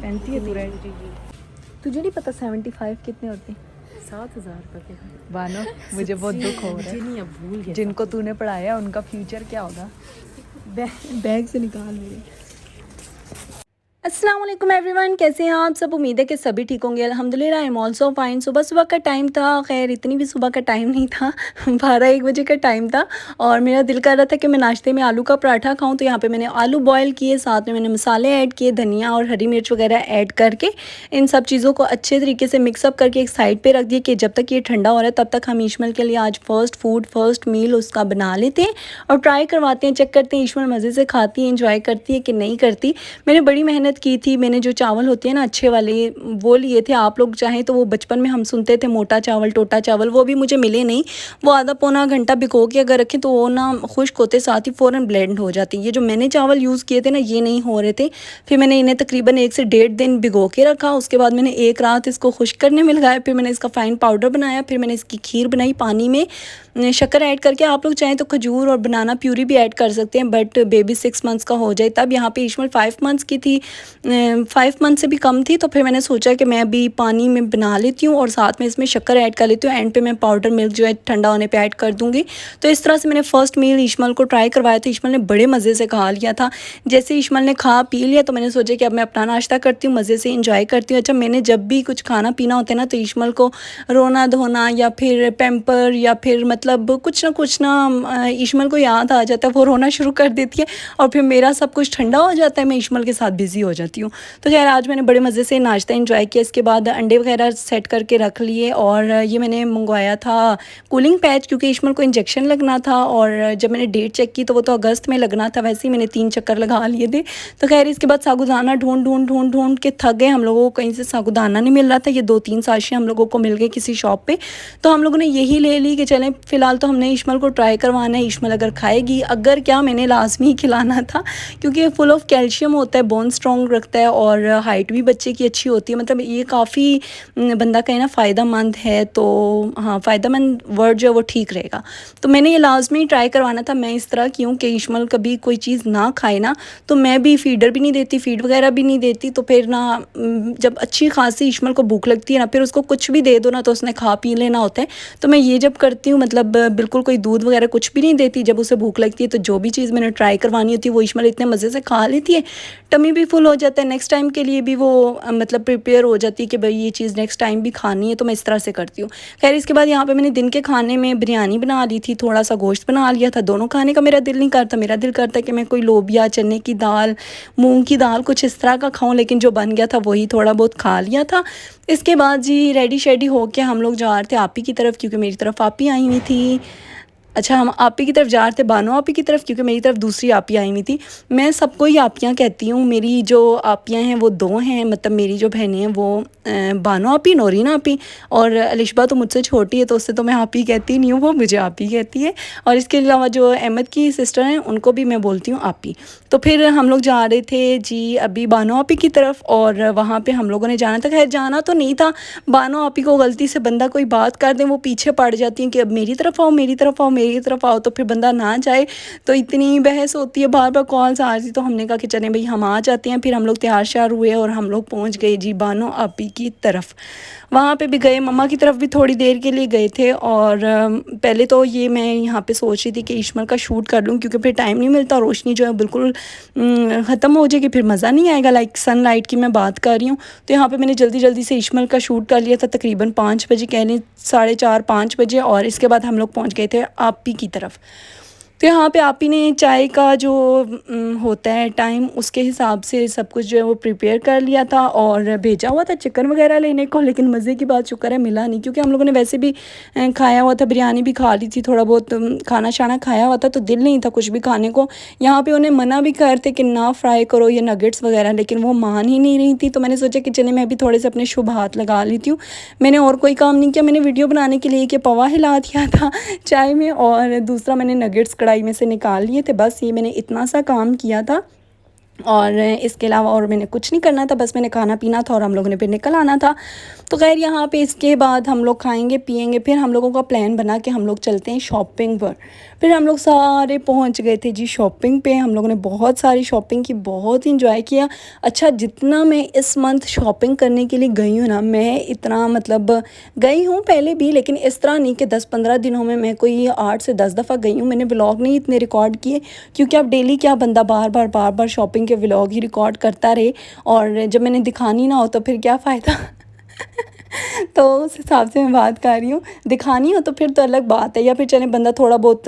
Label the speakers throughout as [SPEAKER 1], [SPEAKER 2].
[SPEAKER 1] पहनती है तू रेड?
[SPEAKER 2] जी जी।
[SPEAKER 1] तुझे नहीं पता 75 कितने होते हैं?
[SPEAKER 2] 7,000 रुपये के हैं।
[SPEAKER 1] बानो मुझे बहुत दुख हो रहा
[SPEAKER 2] मुझे
[SPEAKER 1] है।
[SPEAKER 2] नहीं, अब भूल गया।
[SPEAKER 1] जिनको तूने पढ़ाया उनका फ्यूचर क्या होगा? बैग से निकाल मेरे। अस्सलाम वालेकुम एवरीवन, कैसे हैं आप सब? उम्मीद है कि सभी ठीक होंगे। अल्हम्दुलिल्लाह आई एम ऑल्सो फाइन। सुबह सुबह का टाइम था, खैर इतनी भी सुबह का टाइम नहीं था 12-1 बजे का टाइम था और मेरा दिल कर रहा था कि मैं नाश्ते में आलू का पराठा खाऊं। तो यहाँ पे मैंने आलू बॉयल किए, साथ में मैंने मसाले ऐड किए, धनिया और हरी मिर्च वगैरह ऐड करके इन सब चीज़ों को अच्छे तरीके से मिक्सअप करके एक साइड पर रख दिए कि जब तक ये ठंडा हो रहा है तब तक हम ईशमल के लिए आज फर्स्ट मील उसका बना लेते हैं और ट्राई करवाते हैं, चेक करते हैं ईशमल मज़े से खाती है, इंजॉय करती है कि नहीं करती। मैंने बड़ी मेहनत की थी। मैंने जो चावल होते हैं ना अच्छे वाले वो लिए थे। आप लोग चाहें तो वो बचपन में हम सुनते थे मोटा चावल टोटा चावल, वो भी मुझे मिले नहीं। वो आधा पौना घंटा भिगो के अगर रखें तो वो ना खुश्क होते साथ ही फ़ौरन ब्लेंड हो जाती है। ये जो मैंने चावल यूज़ किए थे ना ये नहीं हो रहे थे। फिर मैंने इन्हें तकरीबन 1 से 1.5 दिन भिगो के रखा। उसके बाद मैंने एक रात इसको खुश्क करने में लगाया। फिर मैंने इसका फ़ाइन पाउडर बनाया। फिर मैंने इसकी खीर बनाई पानी में शक्कर ऐड करके। आप लोग चाहें तो खजूर और बनाना प्यूरी भी ऐड कर सकते हैं, बट बेबी 6 मंथ्स का हो जाए तब। यहाँ पे ईशमल 5 मंथ्स की थी, 5 मंथ से भी कम थी। तो फिर मैंने सोचा कि मैं अभी पानी में बना लेती हूँ और साथ में इसमें शक्कर ऐड कर लेती हूँ। एंड पे मैं पाउडर मिल्क जो है ठंडा होने पे ऐड कर दूँगी। तो इस तरह से मैंने फ़र्स्ट मील ईशमल को ट्राई करवाया। तो ईशमल ने बड़े मज़े से खा लिया था। जैसे ईशमल ने खा पी लिया तो मैंने सोचा कि अब मैं अपना नाश्ता करती हूँ, मज़े से इंजॉय करती हूँ। अच्छा, मैंने जब भी कुछ खाना पीना होता है ना तो ईशमल को रोना धोना या फिर पैम्पर या फिर मतलब कुछ ना ईशमल को याद आ जाता है, वो रोना शुरू कर देती है और फिर मेरा सब कुछ ठंडा हो जाता है, मैं ईशमल के साथ बिज़ी हो जाती हूँ। तो खैर आज मैंने बड़े मज़े से नाश्ता एंजॉय किया। इसके बाद अंडे वगैरह सेट करके रख लिए और ये मैंने मंगवाया था कूलिंग पैच क्योंकि ईशमल को इंजेक्शन लगना था और जब मैंने डेट चेक की तो वो तो अगस्त में लगना था। वैसे ही मैंने 3 चक्कर लगा लिए थे। तो खैर इसके बाद साबूदाना ढूंढ के थक गए हम लोगों को, कहीं से साबूदाना नहीं मिल रहा था। ये 2-3 साशे हम लोगों को मिल गए किसी शॉप पे, तो हम लोगों ने यही ले ली कि चलें फ़िलहाल तो हमने ईशमल को ट्राई करवाना है। ईशमल अगर खाएगी, अगर क्या मैंने लाजमी खिलाना था क्योंकि ये फुल ऑफ कैल्शियम होता है, बोन स्ट्रॉन्ग रखता है और हाइट भी बच्चे की अच्छी होती है। मतलब ये काफ़ी बंदा कहे ना फ़ायदेमंद है, तो हाँ फ़ायदेमंद वर्ड जो है वो ठीक रहेगा। तो मैंने ये लाजमी ट्राई करवाना था। मैं इस तरह की हूँ कि ईशमल कभी कोई चीज़ ना खाए ना तो मैं भी फीडर भी नहीं देती, फीड वगैरह भी नहीं देती। तो फिर ना जब अच्छी खासी ईशमल को भूख लगती है ना फिर उसको कुछ भी दे दो ना तो उसने खा पी लेना होता है। तो मैं ये जब करती हूँ मतलब बिल्कुल कोई दूध वगैरह कुछ भी नहीं देती। जब उसे भूख लगती है तो जो भी चीज़ मैंने ट्राई करवानी होती है वो ईशमल इतने मज़े से खा लेती है, टमी भी फुल हो जाता है। नेक्स्ट टाइम के लिए भी वो मतलब प्रिपेयर हो जाती है कि भाई ये चीज़ नेक्स्ट टाइम भी खानी है। तो मैं इस तरह से करती हूँ। खैर इसके बाद यहाँ पे मैंने दिन के खाने में बिरयानी बना ली थी, थोड़ा सा गोश्त बना लिया था। दोनों खाने का मेरा दिल नहीं करता। मेरा दिल करता है कि मैं कोई लोबिया, चने की दाल, मूंग की दाल कुछ इस तरह का खाऊं, लेकिन जो बन गया था वही थोड़ा बहुत खा लिया था। इसके बाद जी रेडी शेडी होके हम लोग जा रहे थे आपी की तरफ क्योंकि मेरी तरफ आपी आई हुई थी। अच्छा, हम आपी की तरफ जा रहे थे बानो आपी की तरफ क्योंकि मेरी तरफ दूसरी आपी आई हुई थी। मैं सबको ही आपियाँ कहती हूँ। मेरी जो आपियाँ हैं वो 2 हैं, मतलब मेरी जो बहनें हैं वो बानो आपी, नोरीना आपी और अलिशबा तो मुझसे छोटी है तो उससे तो मैं आपी कहती नहीं हूँ, वो मुझे आपी कहती है। और इसके अलावा जो अहमद की सिस्टर हैं उनको भी मैं बोलती हूँ आपी। तो फिर हम लोग जा रहे थे जी अभी बानो आपी की तरफ और वहाँ पर हम लोगों ने जाना था। खैर जाना तो नहीं था, बानो आपी को गलती से बंदा कोई बात कर दे वो पीछे पड़ जाती हैं कि अब मेरी तरफ आओ, मेरी तरफ आओ, मेरी तरफ आओ। तो फिर बंदा ना जाए तो इतनी बहस होती है, बार बार कॉल्स आ रही थी। तो हमने कहा कि चलें भाई हम आ जाते हैं। फिर हम लोग तैयार श्यार हुए और हम लोग पहुंच गए जी बानो आपी की तरफ। वहाँ पे भी गए, मम्मा की तरफ भी थोड़ी देर के लिए गए थे। और पहले तो ये मैं यहाँ पे सोच रही थी कि ईशमल का शूट कर लूँ क्योंकि फिर टाइम नहीं मिलता, रोशनी जो है बिल्कुल ख़त्म हो जाएगी, फिर मज़ा नहीं आएगा। लाइक सनलाइट की मैं बात कर रही हूँ। तो यहाँ पे मैंने जल्दी जल्दी से ईशमल का शूट कर लिया था तकरीबन 5 बजे, कह लें 4:30-5 बजे। और इसके बाद हम लोग पहुँच गए थे आपी की तरफ। तो यहाँ पे आपी ने चाय का जो होता है टाइम उसके हिसाब से सब कुछ जो है वो प्रिपेयर कर लिया था और भेजा हुआ था चिकन वगैरह लेने को। लेकिन मज़े की बात शुक्र है मिला नहीं क्योंकि हम लोगों ने वैसे भी खाया हुआ था, बिरयानी भी खा ली थी, थोड़ा बहुत खाना शाना खाया हुआ था तो दिल नहीं था कुछ भी खाने को। यहाँ पे उन्हें मना भी करते कि ना फ्राई करो ये नगेट्स वगैरह, लेकिन वो मान ही नहीं रही थी। तो मैंने सोचा कि चले मैं भी थोड़े से अपने शुभ हाथ लगा लेती हूँ। मैंने और कोई काम नहीं किया, मैंने वीडियो बनाने के लिए कि पवा हिला दिया था चाय में और दूसरा मैंने नगेट्स कढ़ाई में से निकाल लिए थे। बस ये मैंने इतना सा काम किया था। और इसके अलावा और मैंने कुछ नहीं करना था, बस मैंने खाना पीना था और हम लोगों ने फिर निकल आना था। तो खैर यहाँ पे इसके बाद हम लोग खाएंगे पिएंगे, फिर हम लोगों का प्लान बना कि हम लोग चलते हैं शॉपिंग पर। फिर हम लोग सारे पहुँच गए थे जी शॉपिंग पे। हम लोगों ने बहुत सारी शॉपिंग की, बहुत इंजॉय किया। अच्छा, जितना मैं इस मंथ शॉपिंग करने के लिए गई हूँ ना, मैं इतना मतलब गई हूँ पहले भी, लेकिन इस तरह नहीं कि 10-15 दिनों में मैं कोई 8 से 10 दफ़ा गई हूँ। मैंने व्लॉग नहीं इतने रिकॉर्ड किए, क्योंकि अब डेली क्या बंदा बार बार शॉपिंग के व्लॉग ही रिकॉर्ड करता रहे, और जब मैंने दिखानी ना हो तो फिर क्या फ़ायदा। तो उस हिसाब से मैं बात कर रही हूँ। दिखानी हो तो फिर तो अलग बात है, या फिर चले बंदा थोड़ा बहुत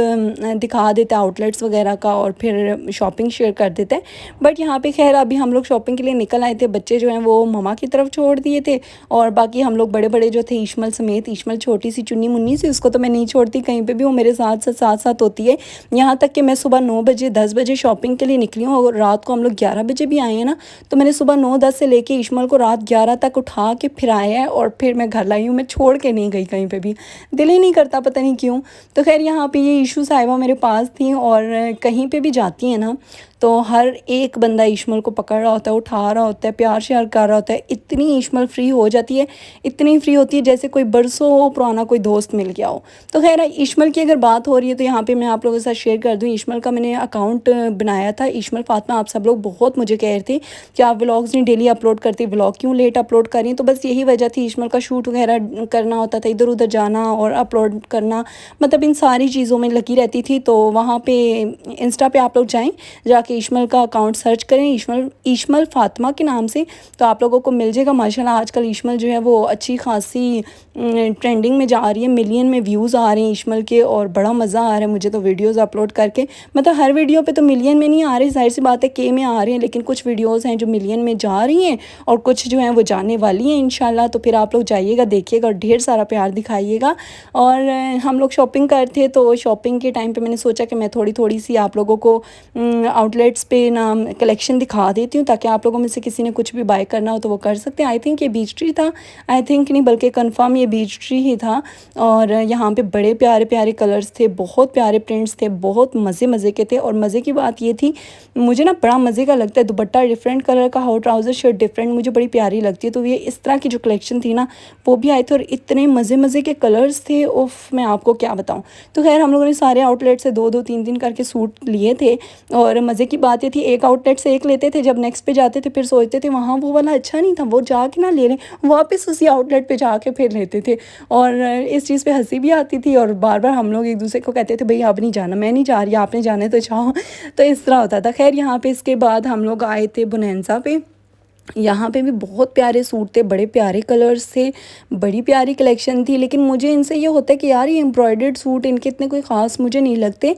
[SPEAKER 1] दिखा देता है आउटलेट्स वगैरह का और फिर शॉपिंग शेयर कर देता है। बट यहाँ पे खैर अभी हम लोग शॉपिंग के लिए निकल आए थे। बच्चे जो हैं वो ममा की तरफ छोड़ दिए थे, और बाकी हम लोग बड़े बड़े जो थे, इशमल समेत, इशमल छोटी सी चुन्नी मुन्नी सी, उसको तो मैं नहीं छोड़ती कहीं पर भी, वो मेरे साथ साथ होती है। यहाँ तक कि मैं सुबह 9 बजे 10 बजे शॉपिंग के लिए निकली हूँ, और रात को हम लोग 11 बजे भी आए हैं ना, तो मैंने सुबह 9-10 से लेके इशमल को रात 11 तक उठा के फिर आया है, और फिर मैं घर लाई हूँ। मैं छोड़ के नहीं गई कहीं पे भी, दिल ही नहीं करता, पता नहीं क्यों। तो खैर यहाँ पे ये इशू साहिबा मेरे पास थी, और कहीं पे भी जाती हैं ना तो हर एक बंदा इशमल को पकड़ रहा होता है, उठा रहा होता है, प्यार श्यार कर रहा होता है। इतनी इशमल फ्री हो जाती है, इतनी फ्री होती है जैसे कोई बरसों पुराना कोई दोस्त मिल गया हो। तो खैर इशमल की अगर बात हो रही है तो यहाँ पे मैं आप लोगों के साथ शेयर कर दूँ। इशमल का मैंने अकाउंट बनाया था, इशमल फातिमा। आप सब लोग बहुत मुझे कह रहे थे कि आप व्लॉग्स नहीं डेली अपलोड करती, व्लॉग क्यों लेट अपलोड कर रही हैं। तो बस यही वजह थी, इशमल का शूट वगैरह करना होता था, इधर उधर जाना और अपलोड करना, मतलब इन सारी चीज़ों में लगी रहती थी। तो वहाँ पे इंस्टा पे आप लोग जाएँ, जाके इशमल का अकाउंट सर्च करें, इशमल फातिमा के नाम से, तो आप लोगों को मिल जाएगा। माशाल्लाह आजकल इशमल जो है वो अच्छी खासी ट्रेंडिंग में जा रही है, मिलियन में व्यूज़ आ रहे हैं इशमल के, और बड़ा मज़ा आ रहा है मुझे तो वीडियोस अपलोड करके। मतलब हर वीडियो पे तो मिलियन में नहीं आ रहे, जाहिर सी बात है के में आ रहे हैं, लेकिन कुछ वीडियोस हैं जो मिलियन में जा रही हैं, और कुछ जो हैं वो जाने वाली हैं इंशाल्लाह। तो फिर आप लोग जाइएगा, देखिएगा और ढेर सारा प्यार दिखाइएगा। और हम लोग शॉपिंग करते, तो शॉपिंग के टाइम पे मैंने सोचा कि मैं थोड़ी थोड़ी सी आप लोगों को आउटलेट्स पे ना कलेक्शन दिखा देती हूँ, ताकि आप लोगों में से किसी ने कुछ भी बाय करना हो तो वो कर सकते हैं। आई थिंक ये बीच ट्री था, आई थिंक नहीं बल्कि कंफर्म ये बीच ट्री ही था। और यहाँ पे बड़े प्यारे प्यारे कलर्स थे, बहुत प्यारे प्रिंट्स थे, बहुत मज़े मज़े के थे। और मज़े की बात ये थी, मुझे ना बड़ा मज़े का लगता है दुपट्टा डिफरेंट कलर का हो, ट्राउज़र शर्ट डिफरेंट, मुझे बड़ी प्यारी लगती है। तो ये इस तरह की जो कलेक्शन थी ना वो भी आए थे, और इतने मज़े मज़े के कलर्स थे, उफ मैं आपको क्या बताऊँ। तो खैर हम लोगों ने सारे आउटलेट से 2-2 3-3 करके सूट लिए थे। और मज़े की बात ये थी, एक आउटलेट से एक लेते थे, जब नेक्स्ट पे जाते थे फिर सोचते थे वहाँ वो वाला अच्छा नहीं था, वो जाके ना ले लें, वापस उसी आउटलेट पे जाके फिर लेते थे। और इस चीज़ पे हंसी भी आती थी, और बार बार हम लोग एक दूसरे को कहते थे भाई अब नहीं जाना, मैं नहीं जा रही, आपने जाने तो जाओ। तो इस तरह होता था। खैर यहाँ पे इसके बाद हम लोग आए थे बुनैन्सा पे। यहाँ पे भी बहुत प्यारे सूट थे, बड़े प्यारे कलर्स थे, बड़ी प्यारी कलेक्शन थी। लेकिन मुझे इनसे ये होता है कि यार ये एम्ब्रॉयडर्ड सूट इनके इतने कोई ख़ास मुझे नहीं लगते।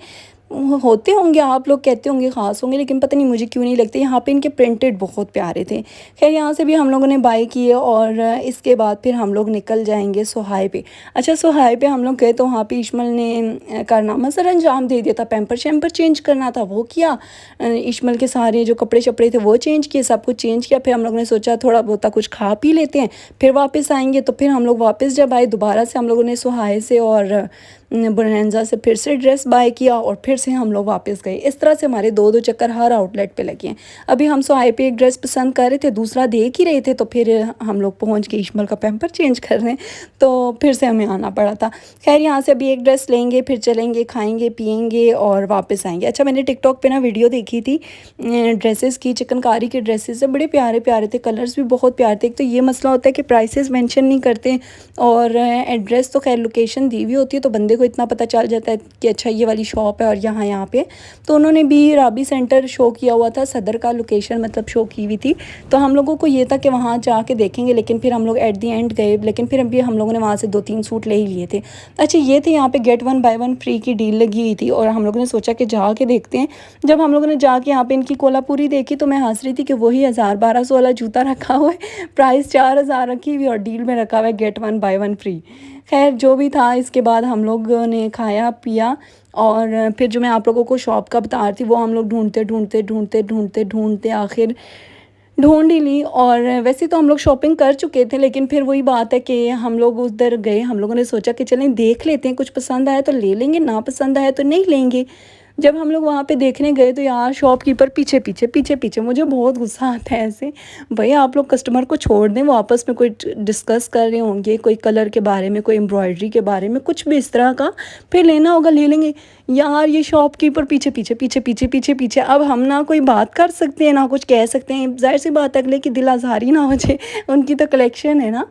[SPEAKER 1] होते होंगे, आप लोग कहते होंगे ख़ास होंगे, लेकिन पता नहीं मुझे क्यों नहीं लगते। यहाँ पे इनके प्रिंटेड बहुत प्यारे थे। खैर यहाँ से भी हम लोगों ने बाय किए, और इसके बाद फिर हम लोग निकल जाएंगे सोहाई पे। अच्छा, सोहाई पे हम लोग गए तो वहाँ पे इशमल ने कारनामा सर अंजाम दे दिया था, पैम्पर शैम्पर चेंज करना था वो किया, इशमल के सारे जो कपड़े शपड़े थे वो चेंज किए, सब कुछ चेंज किया। फिर हम लोग ने सोचा थोड़ा बहुत कुछ खा पी लेते हैं, फिर वापस आएंगे। तो फिर हम लोग वापस जब आए दोबारा से हम लोगों ने सोहाई से और बुनैन्सा से फिर से ड्रेस बाय किया, और फिर से हम लोग वापस गए। इस तरह से हमारे 2-2 चक्कर हर आउटलेट पे लगे हैं। अभी हम सोहाई पे एक ड्रेस पसंद कर रहे थे, दूसरा देख ही रहे थे, तो फिर हम लोग पहुंच गए इशमल का पैम्पर चेंज करने, तो फिर से हमें आना पड़ा था। खैर यहाँ से अभी एक ड्रेस लेंगे, फिर चलेंगे, खाएंगे पियेंगे और वापस आएंगे। अच्छा, मैंने टिकटॉक पे ना वीडियो देखी थी ड्रेसेस की, चिकनकारी के ड्रेसेस है, बड़े प्यारे प्यारे थे, कलर्स भी बहुत प्यारे थे। एक तो ये मसला होता है कि प्राइसेस मेंशन नहीं करते, और एड्रेस तो खैर लोकेशन दी हुई होती है, तो बंदे को इतना पता चल जाता है कि अच्छा ये वाली शॉप है और यहाँ पे। तो उन्होंने भी राबी सेंटर शो किया हुआ था, सदर का लोकेशन मतलब शो की हुई थी। तो हम लोगों को ये था कि वहाँ जाके देखेंगे, लेकिन फिर हम लोग एट दी एंड गए, लेकिन फिर अभी हम लोगों ने वहाँ से 2-3 सूट ले ही लिए थे। अच्छा, ये थे यहाँ पे गेट 1 बाय 1 फ्री की डील लगी हुई थी, और हम लोगों ने सोचा कि जाके देखते हैं। जब हम लोगों ने जाके यहाँ पे इनकी कोलापुरी देखी, तो मैं हंस रही थी कि वही 1000-1200 वाला जूता रखा हुआ है, प्राइस 4000 रखी हुई और डील में रखा हुआ है गेट 1 बाय 1 फ्री। खैर जो भी था, इसके बाद हम लोगों ने खाया पिया, और फिर जो मैं आप लोगों को शॉप का बता रही थी वो हम लोग ढूंढते आखिर ढूंढ ही ली। और वैसे तो हम लोग शॉपिंग कर चुके थे, लेकिन फिर वही बात है कि हम लोग उधर गए, हम लोगों ने सोचा कि चलें देख लेते हैं, कुछ पसंद आया तो ले लेंगे, ना पसंद आया तो नहीं लेंगे। जब हम लोग वहाँ पे देखने गए तो यार शॉपकीपर पीछे मुझे बहुत गुस्सा आता है ऐसे। भैया आप लोग कस्टमर को छोड़ दें, वो आपस में कोई डिस्कस कर रहे होंगे, कोई कलर के बारे में, कोई एम्ब्रॉयडरी के बारे में, कुछ भी इस तरह का, फिर लेना होगा ले लेंगे। यार ये शॉपकीपर पीछे। अब हम ना कोई बात कर सकते हैं ना कुछ कह सकते हैं, ज़ाहिर सी बात है अगले की दिल आज़ारी ना हो जाए, उनकी तो कलेक्शन है ना।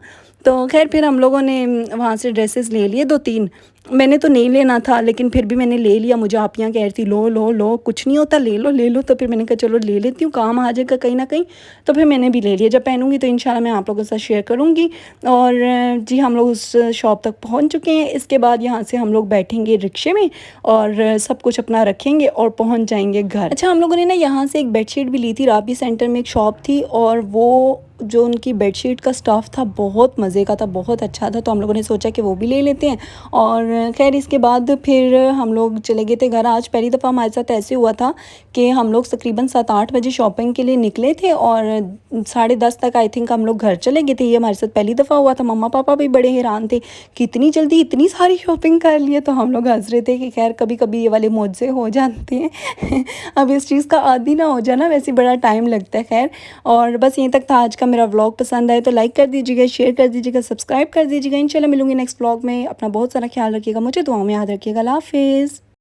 [SPEAKER 1] तो खैर फिर हम लोगों ने वहाँ से ड्रेसेस ले लिए 2-3। मैंने तो नहीं लेना था लेकिन फिर भी मैंने ले लिया। मुझे आप यहाँ कह रही थी लो कुछ नहीं होता, ले लो। तो फिर मैंने कहा चलो ले लेती हूँ, काम आ जाएगा कहीं ना कहीं। तो फिर मैंने भी ले लिया। जब पहनूंगी तो इंशाल्लाह मैं आप लोगों के साथ शेयर करूँगी। और जी हम लोग उस शॉप तक पहुँच चुके हैं। इसके बाद यहाँ से हम लोग बैठेंगे रिक्शे में और सब कुछ अपना रखेंगे और पहुँच जाएंगे घर। अच्छा हम लोगों ने ना यहाँ से एक बेडशीट भी ली थी। राबी सेंटर में एक शॉप थी और वो जो उनकी बेडशीट का स्टफ़ था बहुत मज़े का था, बहुत अच्छा था। तो हम लोगों ने सोचा कि वो भी ले लेते हैं। और खैर इसके बाद फिर हम लोग चले गए थे घर। आज पहली दफ़ा हमारे साथ ऐसे हुआ था कि हम लोग तकरीबन 7-8 बजे शॉपिंग के लिए निकले थे और 10:30 तक आई थिंक हम लोग घर चले गए थे। ये हमारे साथ पहली दफ़ा हुआ था। मम्मा पापा भी बड़े हैरान थे कि इतनी जल्दी इतनी सारी शॉपिंग कर लिए। तो हम लोग हंस रहे थे कि खैर कभी कभी ये वाले मौजे हो जाते हैं अब इस चीज़ का आदी ना हो जाना, वैसे बड़ा टाइम लगता है। खैर और बस यहीं तक था आज का मेरा व्लॉग। पसंद आए तो लाइक कर दीजिएगा, शेयर कर दीजिएगा, सब्सक्राइब कर दीजिएगा। इंशाल्लाह मिलूंगी नेक्स्ट व्लॉग में। अपना बहुत सारा ख्याल रखिएगा, मुझे दुआओं में याद रखिएगा। अल्लाह हाफिज़।